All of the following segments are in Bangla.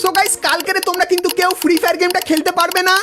সো গাইস কালকে তোমরা কিন্তু কেউ ফ্রি ফায়ার গেমটা খেলতে পারবে না।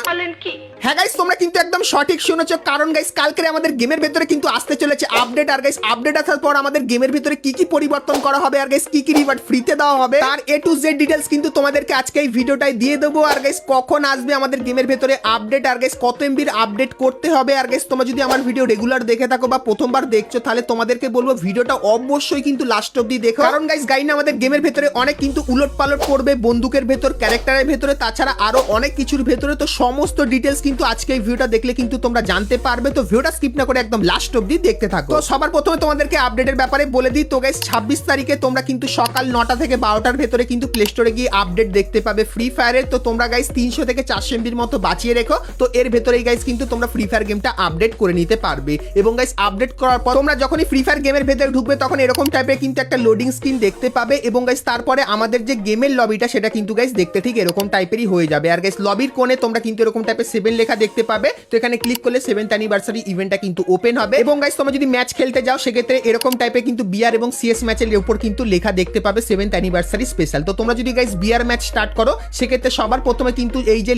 হ্যাঁ গাইস তোমরা কিন্তু একদম সঠিক শুনেছো, কারণ গাইস কালকে আমাদের গেমের ভেতরে কিন্তু আসতে চলেছে আপডেট। আর গাইস আপডেট আসার পর আমাদের গেমের ভেতরে কি কি পরিবর্তন করা হবে আর গাইস কি কি রিওয়ার্ড ফ্রিতে দেওয়া হবে তার A to Z ডিটেইলস কিন্তু তোমাদেরকে আজকে এই ভিডিওটাই দিয়ে দেবো। আর গাইস কখন আসবে আমাদের গেমের ভেতরে আপডেট, আর গাইস কত এমবির আপডেট করতে হবে। আর গাইস তোমরা যদি আমার ভিডিও রেগুলার দেখে থাকো বা প্রথমবার দেখছো তাহলে তোমাদেরকে বলবো ভিডিওটা অবশ্যই কিন্তু লাস্ট অবধি দেখো, কারণ গাইস গাইনা আমাদের গেমের ভেতরে অনেক কিন্তু উলট পালট করবে বন্দুকের ভেতর, ক্যারেক্টারের ভেতরে, তাছাড়া আরো অনেক কিছুর ভেতরে। তো সমস্ত ডিটেইলস কিন্তু আজকে এই ভিডিওটা দেখলে কিন্তু তোমরা জানতে পারবে। তো ভিডিওটা স্কিপ না করে একদম লাস্ট অবধি দেখতে থাকো। তো সবার প্রথমে তোমাদেরকে আপডেটের ব্যাপারে বলে দিই। তো গাইস 26 তারিখে তোমরা কিন্তু সকাল 9টা থেকে 12টার ভেতরে কিন্তু প্লে স্টোরে গিয়ে আপডেট দেখতে পাবে ফ্রি ফায়ারের। তো তোমরা গাইস 300 থেকে 400 এমবির মতো বাঁচিয়ে রেখো। তো এর ভেতরেই গাইস কিন্তু তোমরা ফ্রি ফায়ার গেমটা আপডেট করে নিতে পারবে। এবং গাইস আপডেট করার পর তোমরা যখনই ফ্রি ফায়ার গেমের ভেতরে ঢুকবে তখন এরকম টাইপের কিন্তু একটা লোডিং স্ক্রিন দেখতে পাবে। এবং গাইস তারপরে আমাদের যে গেমের লবিটা সেটা কিন্তু গাইস দেখতে ঠিক এরকম টাইপেরই হয়ে যাবে। আর গাইস লবির কোণে তোমরা কিন্তু এরকম টাইপের 7 লেখা দেখতে পাবে। তো এখানে ক্লিক করলে 7th অ্যানিভার্সারি ইভেন্টটা কিন্তু ওপেন হবে। এবং গাইস তোমরা যদি ম্যাচ খেলতে যাও সেক্ষেত্রে এরকম টাইপের কিন্তু বিআর এবং সিএস ম্যাচের উপর কিন্তু লেখা দেখতে পাবে 7th অ্যানিভার্সারি স্পেশাল। তো তোমরা যদি গাইস বিআর ম্যাচ স্টার্ট করো সেক্ষেত্রে সবার প্রথমে কিন্তু এই যে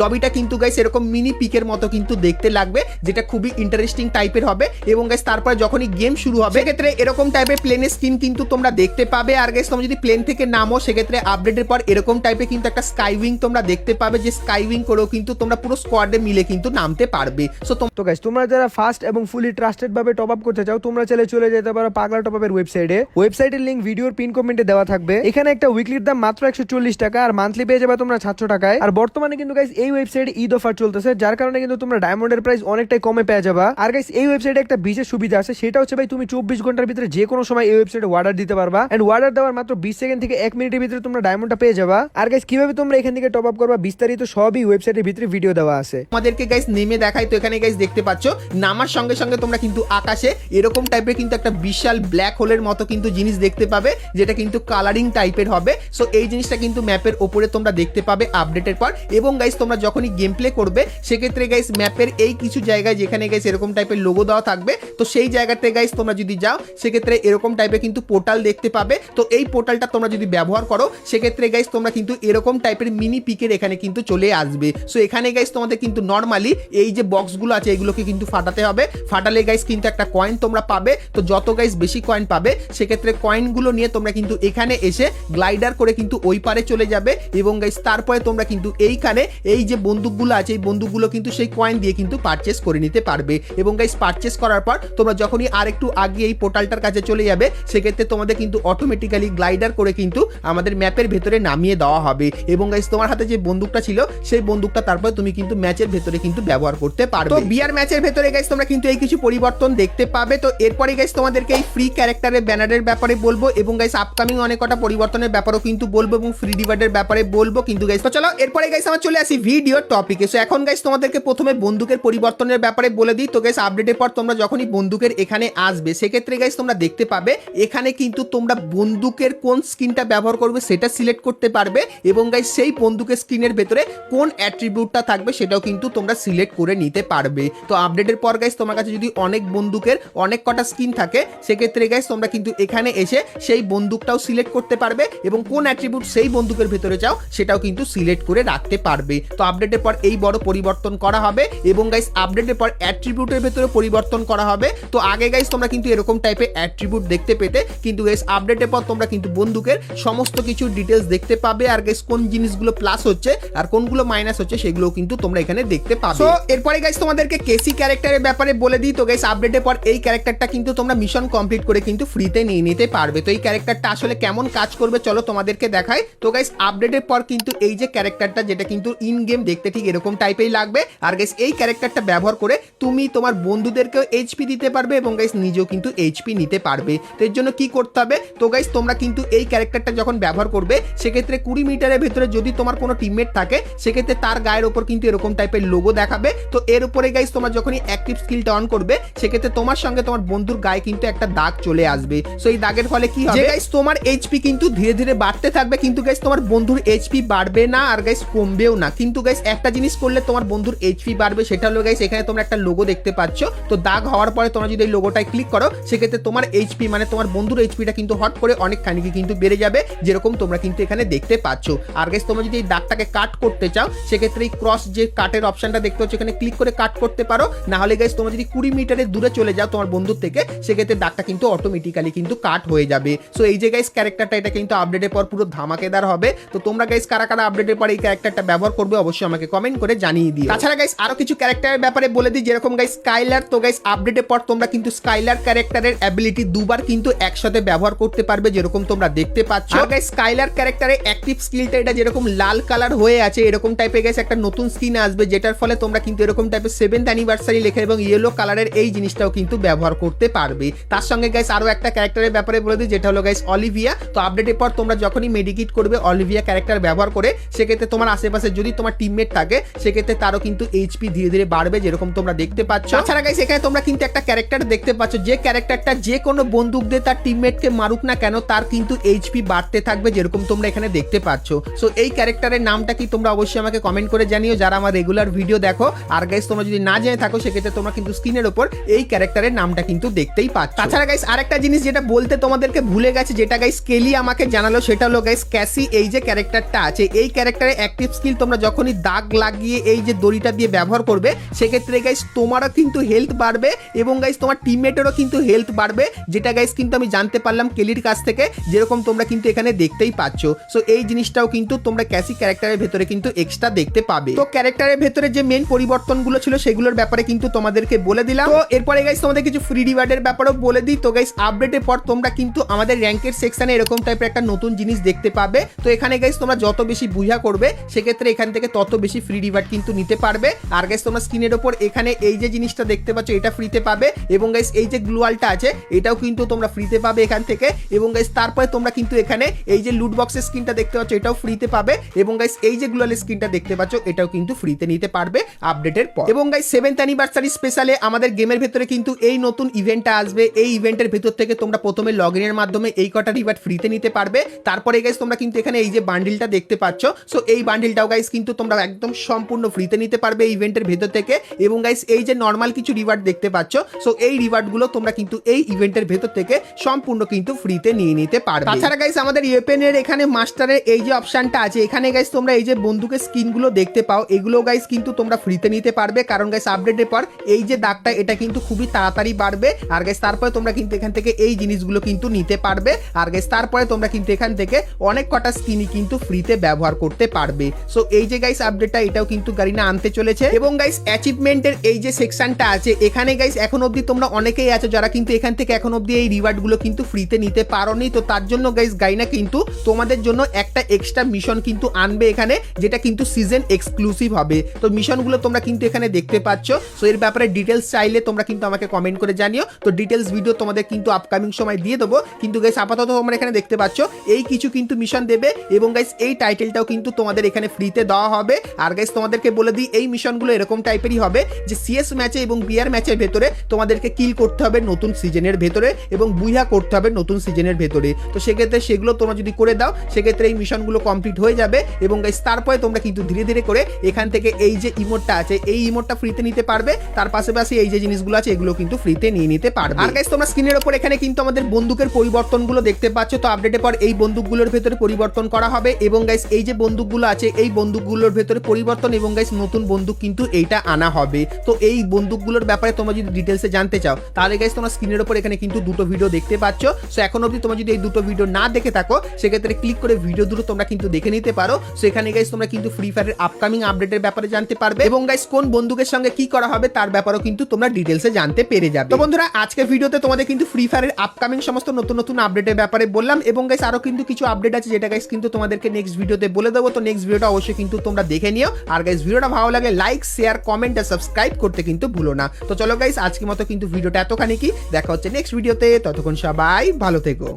লবিটা কিন্তু গাইস এরকম মিনি পিকের মতো কিন্তু দেখতে লাগবে, যেটা খুবই ইন্টারেস্টিং টাইপের হবে। এবং গাইস তারপরে যখনই গেম শুরু হবে সেক্ষেত্রে এরকম টাইপের প্লেনের স্ক্রিন কিন্তু তোমরা দেখতে পাবে। আর গাইস তোমরা যদি প্লেন থেকে নামো সেক্ষেত্রে আপডেটের পর এরকম টাইপের কিন্তু একটা স্কাই উইং তোমরা দেখতে পাবে, যে স্কাই উইং করেও কিন্তু তোমরা পুরো স্কোয়াডে মিলে কিন্তু নামতে পারবে। সো তো গাইস তোমরা যারা ফাস্ট এবং ফুলি ট্রাস্টেড ভাবে টপ আপ করতে চাও তোমরা চাইলে চলে যেতে পারো পাগলা টপ আপের ওয়েবসাইটের লিংক ভিডিওর পিন কমেন্টে দেওয়া থাকবে। এখানে একটা উইকলির দাম মাত্র 140 টাকা আর মান্থলি পেয়ে যাবে তোমরা 700 টাকায়। আর বর্তমানে কিন্তু গাইস এই ওয়েবসাইটে ঈদ অফার চলতেছে, যার কারণে কিন্তু তোমরা ডায়মন্ডের প্রাইস অনেকটাই কমে পেয়ে যাবা। আর গাইস এই ওয়েবসাইটে একটা বিশেষ সুবিধা আছে, সেটা হচ্ছে ভাই তুমি 24 ঘন্টার ভিতরে যে কোনো সময় এই ওয়েবসাইটে অর্ডার দিতে পারবা। এন্ড অর্ডার দেওয়ার মাত্র 20 সেকেন্ড থেকে 1 মিনিটের ভিতরে তোমরা ডায়মন্ডটা পেয়ে যাবা। আর গাইস কিভাবে তোমরা এখান থেকে টপ আপ করবা বিস্তারিত সবই ওয়েবসাইটের ভিতরে ভিডিও দেওয়া আছে। আমাদেরকে গাইস নেমে দেখাই। তো এখানে গাইস দেখতে পাচ্ছ নামার সঙ্গে সঙ্গে তোমরা কিন্তু আকাশে এরকম টাইপের কিন্তু একটা বিশাল ব্ল্যাক হোলের মতো কিন্তু জিনিস দেখতে পাবে, যেটা কিন্তু কালারিং টাইপের হবে। সো এই জিনিসটা কিন্তু ম্যাপের ওপরে তোমরা দেখতে পাবে আপডেটের পর। এবং গাইস তোমরা যখনই গেম প্লে করবে সেক্ষেত্রে গাইস ম্যাপের এই কিছু জায়গায় যেখানে গাইস এরকম টাইপের লোগো দেওয়া থাকবে, তো সেই জায়গাতে গাইস তোমরা যদি যাও সেক্ষেত্রে এরকম টাইপের কিন্তু পোর্টাল দেখতে পাবে। তো এই পোর্টালটা তোমরা যদি ব্যবহার করো সেক্ষেত্রে গাইস তোমরা কিন্তু এরকম টাইপের মিনি পিকের এখানে কিন্তু চলে আসবে। সো এখানে গাইস তোমাদের কিন্তু নর্মালি এই যে বক্সগুলো আছে এগুলোকে কিন্তু ফাটাতে হবে। ফাটালে গাইস কিন্তু একটা কয়েন তোমরা পাবে। তো যত গাইস বেশি কয়েন পাবে সেক্ষেত্রে কয়েনগুলো নিয়ে তোমরা কিন্তু এখানে এসে গ্লাইডার করে কিন্তু ওই পারে চলে যাবে। এবং গাইস তারপরে তোমরা কিন্তু এইখানে এই যে বন্দুকগুলো আছে এই বন্দুকগুলো কিন্তু সেই কয়েন দিয়ে কিন্তু পারচেস করে নিতে পারবে। এবং গাইস পারচেস করার পর তোমরা যখনই আর একটু আগে এই পোর্টালটার কাছে চলে যাবে সেক্ষেত্রে তোমাদের কিন্তু অটোমেটিক্যালি গ্লাইডার করে কিন্তু আমাদের ম্যাপের ভেতরে নামিয়ে দেওয়া হবে। এবং গাইস তোমার হাতে যে বন্দুকটা ছিল সেই বন্দুকটা তারপরে তুমি কিন্তু ম্যাচের ভেতরে কিন্তু ব্যবহার করতে পারবে। তো বিআর ম্যাচের ভেতরে গাইস তোমরা কিন্তু এই কিছু পরিবর্তন দেখতে পাবে। তো এরপরে গাইস তোমাদেরকে এই ফ্রি ক্যারেক্টারের ব্যানারের ব্যাপারে বলবো এবং গাইস আপকামিং অনেক কটা পরিবর্তনের ব্যাপারেও কিন্তু বলবো এবং ফ্রি রিওয়ার্ডের ব্যাপারে বলবো কিন্তু গাইস। তো চলো এরপরে গাইস আমরা চলে আসি ভিডিও টপিকে। সো এখন গাইস তোমাদেরকে প্রথমে বন্দুকের পরিবর্তনের ব্যাপারে বলে দিই। তো গাইস আপডেটের পর তোমরা যখনই বন্দুকের এখানে আসবে সেক্ষেত্রে গাইস তোমরা দেখতে পাবে এখানে কিন্তু তোমরা বন্দুকের কোন স্কিনটা ব্যবহার করবে সেটা সিলেক্ট করতে পারবে। এবং গাইস সেই বন্দুকের স্ক্রিনের ভেতরে কোন অ্যাট্রিবিউটটা থাকবে সেটাও কিন্তু তোমরা সিলেক্ট করে নিতে পারবে। তো আপডেটের পর গাইস তোমার কাছে যদি অনেক বন্দুকের অনেক কটা স্কিন থাকে সেক্ষেত্রে গাইস তোমরা কিন্তু এখানে এসে সেই বন্দুকটাও সিলেক্ট করতে পারবে এবং কোন অ্যাট্রিবিউট সেই বন্দুকের ভেতরে চাও সেটাও কিন্তু সিলেক্ট করে রাখতে পারবে। তো আপডেটের পর এই বড় পরিবর্তন করা হবে। এবং গাইস আপডেটের পর অ্যাট্রিবিউটের ভেতরে পরিবর্তন করা হবে। তো আগে গাইস তোমরা কিন্তু এরকম টাইপের অ্যাট্রিবিউট দেখতে পেতে, কিন্তু গাইস আপডেটের পর তোমরা কিন্তু বন্দুকের সমস্ত কিছু ডিটেলস দেখতে পাবে। আর গাইস কোন জিনিসগুলো প্লাস হচ্ছে আর কোনগুলো মাইনাস হচ্ছে সেগুলো কিন্তু তোমরা এখানে দেখতে পাবে। তো এরপরে গাইস তোমাদেরকে কেসি ক্যারেক্টারের ব্যাপারে বলে দিই। তো গাইস আপডেটের পর এই ক্যারেক্টারটা কিন্তু তোমরা মিশন কমপ্লিট করে কিন্তু ফ্রিতে নিয়ে নিতে পারবে। তো এই ক্যারেক্টারটা আসলে কেমন কাজ করবে চলো তোমাদেরকে দেখাই। তো গাইস আপডেটের পর কিন্তু এই যে ক্যারেক্টারটা যেটা কিন্তু ইন গেম দেখতে ঠিক এরকম টাইপেই লাগবে। আর গাইস এই ক্যারেক্টারটা ব্যবহার করে তুমি তোমার বন্ধুদেরকেও এইচপি দিতে পারবে এবং গাইস নিজেও কিন্তু এইচপি নিতে পারবে। তো এর জন্য কি করতে হবে, তো গাইস তোমরা কিন্তু এই ক্যারেক্টারটা যখন ব্যবহার করবে সেক্ষেত্রে 20 মিটারের ভেতরে যদি তোমার কোনো টিমমেট থাকে সেক্ষেত্রে তার গায়ের ওপর কিন্তু এরকম টাইপের লোগো দেখাবে। তো এর উপরে গাইস তোমরা যখনই অ্যাক্টিভ স্কিলটা অন করবে সেক্ষেত্রে তোমার সঙ্গে তোমার বন্ধুর গায়ে কিন্তু একটা দাগ চলে আসবে। সো এই দাগের ফলে কি হবে গাইস তোমার এইচপি কিন্তু ধীরে ধীরে বাড়তে থাকবে, কিন্তু গাইস তোমার বন্ধুর এইচপি বাড়বে না আর গাইস কমবেও না। কিন্তু গাইস একটা জিনিস করলে তোমার বন্ধুর এইচপি বাড়বে, সেটা হলো গাইস এখানে তোমরা একটা লোগো দেখতে পাচ্ছ। তো দাগ হওয়ার পরে তোমরা যদি এই লোগোটায় ক্লিক করো সেক্ষেত্রে তোমার এইচপি মানে তোমার বন্ধুর এইচপিটা কিন্তু হট করে অনেকখানি কিন্তু বেড়ে যাবে, যেরকম তোমরা কিন্তু এখানে দেখতে পাচ্ছ। আর গাইস তোমরা যদি এই দাগটাকে কাট করতে চাও সেক্ষেত্রে এই ক্রস যে কাটের অপশনটা দেখতে পাচ্ছ এখানে ক্লিক করে কাট করতে পারো। না হলে গাইস তোমরা যদি 20 মিটারের দূরে চলে যাও তোমার বন্ধুর থেকে সেক্ষেত্রে দাগটা কিন্তু অটোমেটিক্যালি কিন্তু কাট হয়ে যাবে। সো এই যে গাইস ক্যারেক্টারটা এটা কিন্তু আপডেটের পর পুরো ধামাকেদার হবে। তো তোমরা গাইস কারা কারা আপডেটের পর এই ক্যারেক্টারটা ব্যবহার করবে অবশ্যই আমাকে কমেন্ট করে জানিয়ে দিও। তাছাড়া গাইস আরো কিছু ক্যারেক্টারের ব্যাপারে বলে দিই, যেরকম গাইস স্কাইলার। তো গাইস আপডেটের পর তোমরা কিন্তু স্কাইলার ক্যারেক্টারের অ্যাবিলিটি দুবার কিন্তু একসাথে ব্যবহার করতে পারবে, যেরকম তোমরা দেখতে পাচ্ছ। আর গাইস স্কাইলার ক্যারেক্টারের অ্যাক্টিভ স্কিলটা এটা যেরকম লাল কালার হয়ে আছে এরকম টাইপের গাইস একটা নতুন স্কিন আসবে, যেটার ফলে তোমরা কিন্তু এরকম টাইপের 7th অ্যানিভার্সারি লেখা এবং ইয়েলো কালারের এই জিনিসটাও কিন্তু ব্যবহার করতে পারবে। তার সঙ্গে গাইস আরো একটা ক্যারেক্টারের ব্যাপারে বলে দিই, যেটা হলো গাইস অলিভিয়া। তো আপডেটের পর তোমরা যখনই মেডিকিট করবে অলিভিয়া ক্যারেক্টার ব্যবহার করে সেক্ষেত্রে তোমার আশেপাশে যদি তোমার টিমমেট থাকে সেক্ষেত্রে তারও কিন্তু এইচপি ধীরে ধীরে বাড়বে, যেরকম তোমরা দেখতে পাচ্ছ। তাছাড়া গাইস এখানে তোমরা কিন্তু একটা ক্যারেক্টার দেখতে পাচ্ছ, যে ক্যারেক্টারটা যে কোনো বন্দুক দিয়ে তার টিমমেটকে মারুক না কেন তার কিন্তু এইচপি বাড়তে থাকবে, যেরকম তোমরা এখানে দেখতে পাচ্ছ। সো এই ক্যারেক্টারের নামটা কি তোমরা অবশ্যই আমাকে কমেন্ট করে জানিও যারা আমার রেগুলার ভিডিও দেখো। আর গাইস তোমরা যদি না জেনে থাকো সেক্ষেত্রে তোমরা কিন্তু স্ক্রিনের উপর এই ক্যারেক্টারের নামটা কিন্তু দেখতেই পাচ্ছ। তাছাড়া গাইস আরেকটা জিনিস যেটা বলতে তোমাদেরকে ভুলে গেছে, যেটা গাইস কেলি আমাকে জানালো, সেটা হলো গাইস ক্যাসি এই যে ক্যারেক্টারটা আছে এই ক্যারেক্টারের অ্যাক্টিভ স্কিল তোমরা যখনই দাগ লাগিয়ে এই যে দড়িটা দিয়ে ব্যবহার করবে সেক্ষেত্রে গাইস তোমারও কিন্তু হেলথ বাড়বে এবং গাইস তোমার টিমমেটেরও কিন্তু হেলথ বাড়বে, যেটা গাইস কিন্তু আমি জানতে পারলাম কেলির কাছ থেকে, যেরকম তোমরা কিন্তু এখানে দেখতেই পাচ্ছ। সো এই জিনিসটাও কিন্তু তোমরা ক্যাসি ক্যারেক্টারের ভেতরে কিন্তু এক্সট্রা দেখতে পাবে। তো ক্যারেক্টারের ভেতরে যে মেইন পরিবর্তনগুলো ছিল সেগুলোর ব্যাপারে কিন্তু তোমাদেরকে বলে দিলাম। তো এরপরে গাইস তোমাদের কিছু ফ্রি রিওয়ার্ডের ব্যাপারেও বলে দিই। তো গাইস আপডেটের পর তোমরা কিন্তু আমাদের র্যাঙ্কের সেকশনে এরকম টাইপের একটা নতুন জিনিস দেখতে পাবে। তো এখানে গাইস তোমরা যত বেশি বুঝা করবে সেক্ষেত্রে এখান থেকে তত বেশি ফ্রি রিওয়ার্ড কিন্তু নিতে পারবে। আর গাইস তোমরা স্ক্রিনের উপর এখানে এই যে জিনিসটা দেখতে পাচ্ছ এটা ফ্রিতে পাবে এবং গাইস এই যে গ্লুয়ালটা আছে এটাও কিন্তু তোমরা ফ্রিতে পাবে এখান থেকে। এবং গাইস তারপরে তোমরা কিন্তু এখানে এই যে লুট বক্সের স্কিনটা দেখতে পাচ্ছ এটাও ফ্রিতে পাবে এবং গাইস এই যে গ্লুয়ালের স্কিনটা দেখতে পাচ্ছ এটাও কিন্তু ফ্রিতে নিতে পারবে আপডেটের পর। এবং গাইস 7th অ্যানিভার্সারি স্পেশালে আমাদের গেমের ভেতরে কিন্তু এই নতুন ইভেন্টটা আসবে। এই ইভেন্টের ভেতর থেকে তোমরা প্রথমে লগইনের মাধ্যমে এই কটা রিওয়ার্ড ফ্রিতে নিতে পারবে। তারপরে গাইস তোমরা কিন্তু এখানে এই যে বান্ডিলটা দেখতে পাচ্ছ, সো এই বান্ডিলটাও গাইস কিন্তু তোমরা একদম সম্পূর্ণ ফ্রিতে নিতে পারবে এই ইভেন্টের ভেতর থেকে। এবং গাইস এই যে নরমাল কিছু রিওয়ার্ড দেখতে পাচ্ছ, সো এই রিওয়ার্ডগুলো তোমরা কিন্তু এই ইভেন্টের ভেতর থেকে সম্পূর্ণ কিন্তু ফ্রিতে নিয়ে নিতে পারবে। তাছাড়া গাইস আমাদের ওয়েপেনের এখানে মাস্টারের এই যে অপশনটা আছে এখানে গাইস তোমরা এই যে বন্দুকের স্কিনগুলো দেখতে পাও এগুলো গাইস কিন্তু তোমরা ফ্রিতে নিতে পারবে, কারণ গাইস আপডেটের পর এই যে দাগটা এটা কিন্তু খুবই তাড়াতাড়ি বাড়বে। আর গাইস তারপরে তোমরা কিন্তু এখান থেকে এই জিনিসগুলো কিন্তু নিতে পারবে। আর গাইস তারপরে তোমরা কিন্তু এখান থেকে অনেক কটা স্কিনই কিন্তু ফ্রিতে ব্যবহার করতে পারবে। সো এই যে গাইস আপডেটটা এটাও কিন্তু গারিনা আনতে চলেছে। এবং গাইস অ্যাচিভমেন্টের এই যে সেকশনটা আছে এখানে গাইস এখন অবধি তোমরা অনেকেই আছো যারা কিন্তু এখান থেকে এখন অবধি এই রিওয়ার্ডগুলো কিন্তু ফ্রিতে নিতে পারোনি। তো তার জন্য গাইস গারিনা কিন্তু তোমাদের জন্য একটা এক্সট্রা মিশন কিন্তু আনবে এখানে, যেটা কিন্তু সিজন এক্সক্লুসিভ হবে। তো মিশনগুলো তোমরা কিন্তু এখানে দেখতে পাচ্ছ। সো এর ব্যাপারে ডিটেলস চাইলে তোমরা কিন্তু আমাকে কমেন্ট করে জানিও। তো ডিটেলস ভিডিও তোমাদের কিন্তু আপকামিং সময় দিয়ে দেবো। কিন্তু গাইস আপাতত তোমরা এখানে দেখতে পাচ্ছ এই কিছু কিন্তু মিশন দেবে এবং গাইস এই টাইটেলটাও কিন্তু তোমাদের এখানে ফ্রিতে দেওয়া হবে। আর গাইস তোমাদেরকে বলে দিই এই মিশনগুলো এরকম টাইপেরই হবে যে সিএস ম্যাচে এবং বিআর ম্যাচের ভেতরে তোমাদেরকে কিল করতে হবে নতুন সিজনের ভেতরে এবং বুইহা করতে হবে নতুন সিজনের ভেতরে। তো সেক্ষেত্রে সেগুলো তোমরা যদি করে দাও সেক্ষেত্রে এই মিশনগুলো কমপ্লিট হয়ে যাবে। এবং গাইস তারপরে তোমরা কিন্তু ধীরে ধীরে করে এখান থেকে এই যে ইমোটটা আছে এই ইমোটটা ফ্রিতে নিতে পারবে। তার পাশাপাশি এই যে জিনিসগুলো আছে এগুলো কিন্তু ফ্রিতে নিয়ে নিতে পারবে। আর গাইস তোমরা স্ক্রিনের উপর এখানে কিন্তু আমাদের বন্দুকের পরিবর্তনগুলো দেখতে পাচ্ছ। তো আপডেটের পর এই বন্দুকগুলোর ভেতরে পরিবর্তন করা হবে এবং গাইস এই যে বন্দুকগুলো আছে এই বন্দুকগুলোর ভেতরে পরিবর্তন এবং গাইস নতুন বন্দুক কিন্তু এইটা আনা হবে। তো এই বন্দুকগুলোর ব্যাপারে তোমরা যদি ডিটেলসে জানতে চাও তাহলে গাইস তোমরা স্ক্রিনের উপর এখানে কিন্তু দুটো ভিডিও দেখতে পাচ্ছ। সো এখন অবধি তোমরা যদি এই দুটো ভিডিও না দেখে থাকো সেক্ষেত্রে ক্লিক করে ভিডিও দুটো তোমরা কিন্তু দেখে নিতে পারো। সো এখানে গাইস তোমরা কিন্তু ফ্রি ফায়ারের আপকামিং আপডেটের ব্যাপারে জানতে পারবে এবং গাইস কোন বন্দুকের সঙ্গে কি করা হবে তার ব্যাপারেও কিন্তু তোমরা ডিটেলসে জানতে পেরে যাবে। তো বন্ধুরা আজকের ভিডিওতে তোমাদের কিন্তু ফ্রি ফায়ারের আপকামিং সমস্ত নতুন নতুন আপডেটের ব্যাপারে বললাম এবং গাইস আরো কিন্তু কিছু আপডেট আছে যেটা গাইস কিন্তু তোমাদেরকে নেক্সট ভিডিওতে বলে দেবো। তো নেক্সট ভিডিওটা অবশ্যই কিন্তু তোমরা দেখে নিও। আর গাইস ভিডিওটা ভালো লাগে লাইক শেয়ার কমেন্ট আর সাবস্ক্রাইব করতে কিন্তু ভুলো না। তো চলো গাইস আজকের মতো কিন্তু ভিডিওটা এতখানি কি, দেখা হচ্ছে নেক্সট ভিডিওতে। ততক্ষণ সবাই ভালো থেকো।